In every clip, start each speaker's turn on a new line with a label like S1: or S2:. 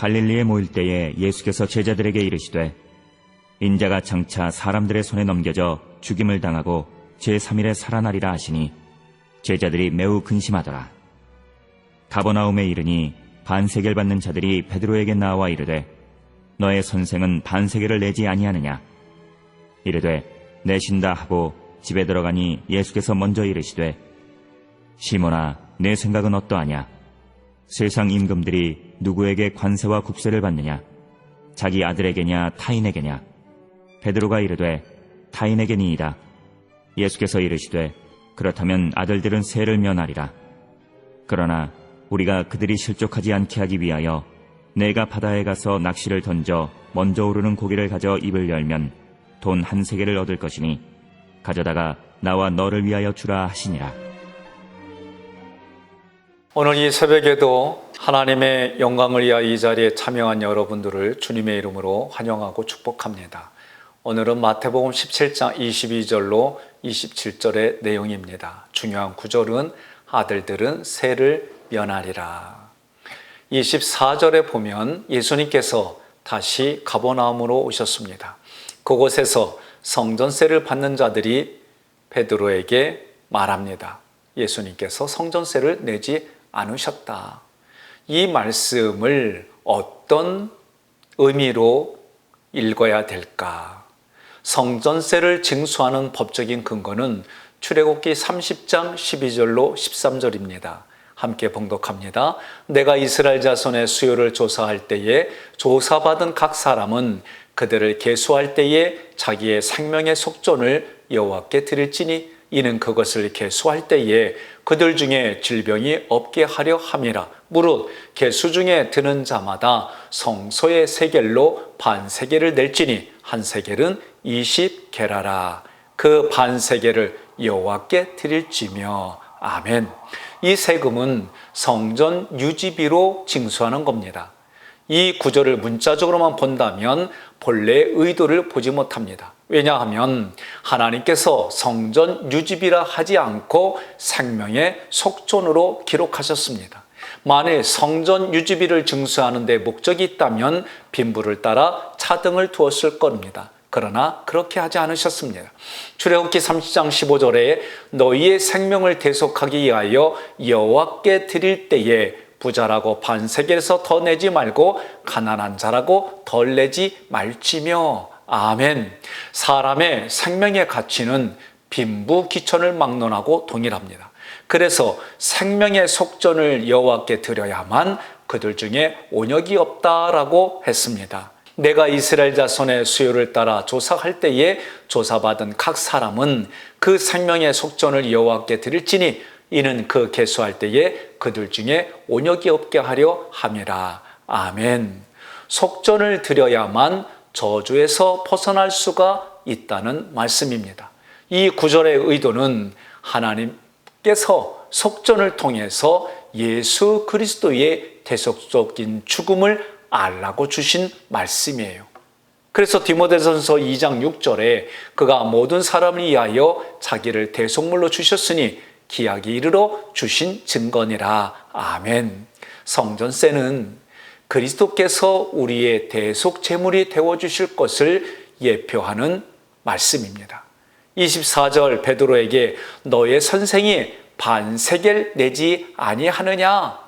S1: 갈릴리에 모일 때에 예수께서 제자들에게 이르시되 인자가 장차 사람들의 손에 넘겨져 죽임을 당하고 제3일에 살아나리라 하시니 제자들이 매우 근심하더라. 가버나움에 이르니 반세겔 받는 자들이 베드로에게 나와 이르되 너의 선생은 반세겔을 내지 아니하느냐? 이르되 내신다 하고 집에 들어가니 예수께서 먼저 이르시되 시몬아 내 생각은 어떠하냐? 세상 임금들이 누구에게 관세와 국세를 받느냐? 자기 아들에게냐 타인에게냐? 베드로가 이르되 타인에게니이다. 예수께서 이르시되 그렇다면 아들들은 세를 면하리라. 그러나 우리가 그들이 실족하지 않게 하기 위하여 내가 바다에 가서 낚시를 던져 먼저 오르는 고기를 가져 입을 열면 돈 1세겔을 얻을 것이니 가져다가 나와 너를 위하여 주라 하시니라.
S2: 오늘 이 새벽에도 하나님의 영광을 위하여 이 자리에 참여한 여러분들을 주님의 이름으로 환영하고 축복합니다. 오늘은 마태복음 17장 22절로 27절의 내용입니다. 중요한 구절은 아들들은 세를 면하리라. 24절에 보면 예수님께서 다시 가버나움으로 오셨습니다. 그곳에서 성전세를 받는 자들이 베드로에게 말합니다. 예수님께서 성전세를 내지 않으셨다. 이 말씀을 어떤 의미로 읽어야 될까? 성전세를 징수하는 법적인 근거는 출애굽기 30장 12절로 13절입니다. 함께 봉독합니다. 내가 이스라엘 자손의 수요를 조사할 때에 조사받은 각 사람은 그들을 계수할 때에 자기의 생명의 속전을 여호와께 드릴지니 이는 그것을 계수할 때에 그들 중에 질병이 없게 하려 함이라. 무릇 계수 중에 드는 자마다 성소의 세겔로 반세겔을 낼지니 한 세겔은 20게라라. 그 반세겔을 여호와께 드릴지며. 아멘. 이 세금은 성전 유지비로 징수하는 겁니다. 이 구절을 문자적으로만 본다면 본래의 의도를 보지 못합니다. 왜냐하면 하나님께서 성전 유지비라 하지 않고 생명의 속전으로 기록하셨습니다. 만일 성전 유지비를 징수하는 데 목적이 있다면 빈부를 따라 차등을 두었을 겁니다. 그러나 그렇게 하지 않으셨습니다. 출애굽기 30장 15절에 너희의 생명을 대속하기 위하여 여호와께 드릴 때에 부자라고 반세겔에서 더 내지 말고 가난한 자라고 덜 내지 말지며. 아멘. 사람의 생명의 가치는 빈부 기천을 막론하고 동일합니다. 그래서 생명의 속전을 여호와께 드려야만 그들 중에 온역이 없다라고 했습니다. 내가 이스라엘 자손의 수요를 따라 조사할 때에 조사받은 각 사람은 그 생명의 속전을 여호와께 드릴지니 이는 그 계수할 때에 그들 중에 온역이 없게 하려 함이라. 아멘. 속전을 드려야만 저주에서 벗어날 수가 있다는 말씀입니다. 이 구절의 의도는 하나님께서 속전을 통해서 예수 그리스도의 대속적인 죽음을 알라고 주신 말씀이에요. 그래서 디모데전서 2장 6절에 그가 모든 사람을 위하여 자기를 대속물로 주셨으니 기약이 이르러 주신 증거니라. 아멘. 성전세는 그리스도께서 우리의 대속 제물이 되어주실 것을 예표하는 말씀입니다. 24절 베드로에게 너의 선생이 반세겔 내지 아니하느냐?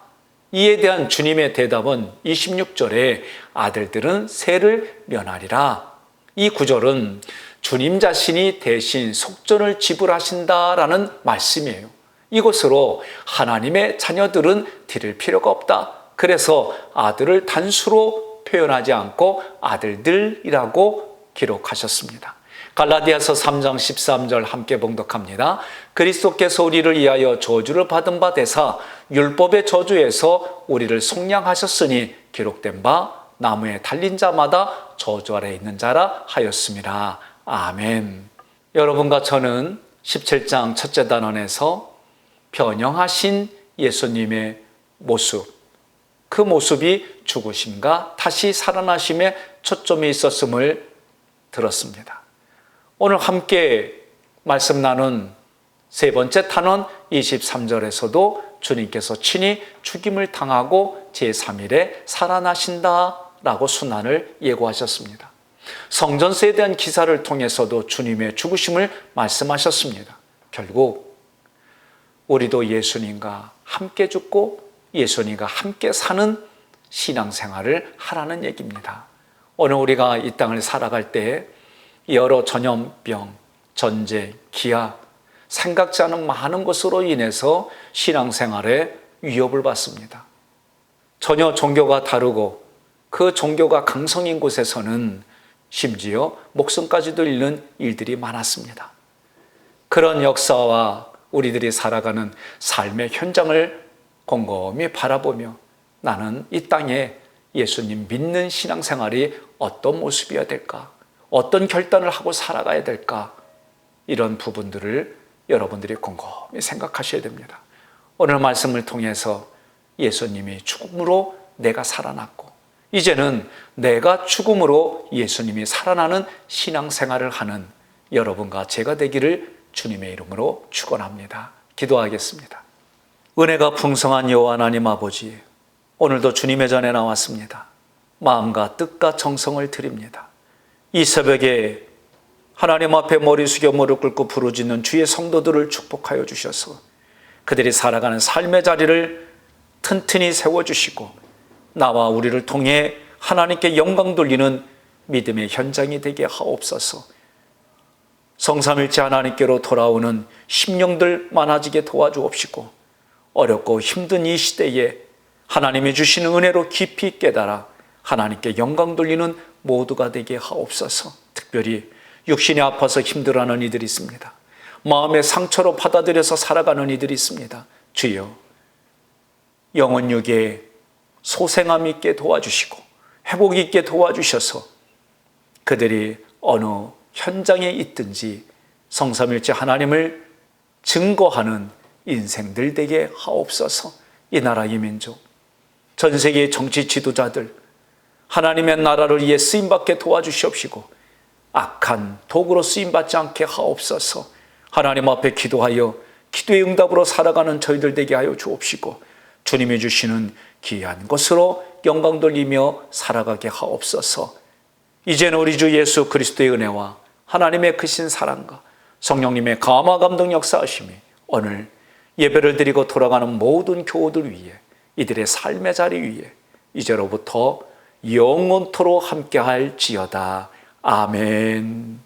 S2: 이에 대한 주님의 대답은 26절에 아들들은 세를 면하리라. 이 구절은 주님 자신이 대신 속전을 지불하신다라는 말씀이에요. 이것으로 하나님의 자녀들은 드릴 필요가 없다. 그래서 아들을 단수로 표현하지 않고 아들들이라고 기록하셨습니다. 갈라디아서 3장 13절 함께 봉독합니다. 그리스도께서 우리를 위하여 저주를 받은 바 되사 율법의 저주에서 우리를 속량하셨으니 기록된 바 나무에 달린 자마다 저주 아래 있는 자라 하였습니다. 아멘. 여러분과 저는 17장 첫째 단원에서 변형하신 예수님의 모습, 그 모습이 죽으심과 다시 살아나심에 초점이 있었음을 들었습니다. 오늘 함께 말씀 나눈 세 번째 탄원 23절에서도 주님께서 친히 죽임을 당하고 제3일에 살아나신다라고 순환을 예고하셨습니다. 성전세에 대한 기사를 통해서도 주님의 죽으심을 말씀하셨습니다. 결국 우리도 예수님과 함께 죽고 예수님과 함께 사는 신앙생활을 하라는 얘기입니다. 오늘 우리가 이 땅을 살아갈 때 여러 전염병, 전쟁, 기아, 생각지 않은 많은 것으로 인해서 신앙생활에 위협을 받습니다. 전혀 종교가 다르고 그 종교가 강성인 곳에서는 심지어 목숨까지도 잃는 일들이 많았습니다. 그런 역사와 우리들이 살아가는 삶의 현장을 곰곰이 바라보며 나는 이 땅에 예수님 믿는 신앙생활이 어떤 모습이어야 될까? 어떤 결단을 하고 살아가야 될까? 이런 부분들을 여러분들이 곰곰이 생각하셔야 됩니다. 오늘 말씀을 통해서 예수님이 죽음으로 내가 살아났고 이제는 내가 죽음으로 예수님이 살아나는 신앙생활을 하는 여러분과 제가 되기를 주님의 이름으로 축원합니다. 기도하겠습니다. 은혜가 풍성한 여호와 하나님 아버지, 오늘도 주님의 전에 나왔습니다. 마음과 뜻과 정성을 드립니다. 이 새벽에 하나님 앞에 머리 숙여 무릎 꿇고 부르짖는 주의 성도들을 축복하여 주셔서 그들이 살아가는 삶의 자리를 튼튼히 세워주시고 나와 우리를 통해 하나님께 영광 돌리는 믿음의 현장이 되게 하옵소서. 성삼일체 하나님께로 돌아오는 심령들 많아지게 도와주옵시고 어렵고 힘든 이 시대에 하나님이 주시는 은혜로 깊이 깨달아 하나님께 영광 돌리는 모두가 되게 하옵소서. 특별히 육신이 아파서 힘들어하는 이들이 있습니다. 마음의 상처로 받아들여서 살아가는 이들이 있습니다. 주여, 영혼육에 소생함 있게 도와주시고 회복 있게 도와주셔서 그들이 어느 현장에 있든지 성삼일체 하나님을 증거하는 인생들 되게 하옵소서. 이 나라 이 민족, 전 세계의 정치 지도자들 하나님의 나라를 위해 쓰임받게 도와주시옵시고 악한 도구로 쓰임받지 않게 하옵소서. 하나님 앞에 기도하여 기도의 응답으로 살아가는 저희들 되게 하여 주옵시고 주님이 주시는 귀한 것으로 영광 돌리며 살아가게 하옵소서. 이제는 우리 주 예수 그리스도의 은혜와 하나님의 크신 사랑과 성령님의 감화 감동 역사하심이 오늘 예배를 드리고 돌아가는 모든 교우들 위해 이들의 삶의 자리 위에 이제로부터 영원토록 함께할지어다. 아멘.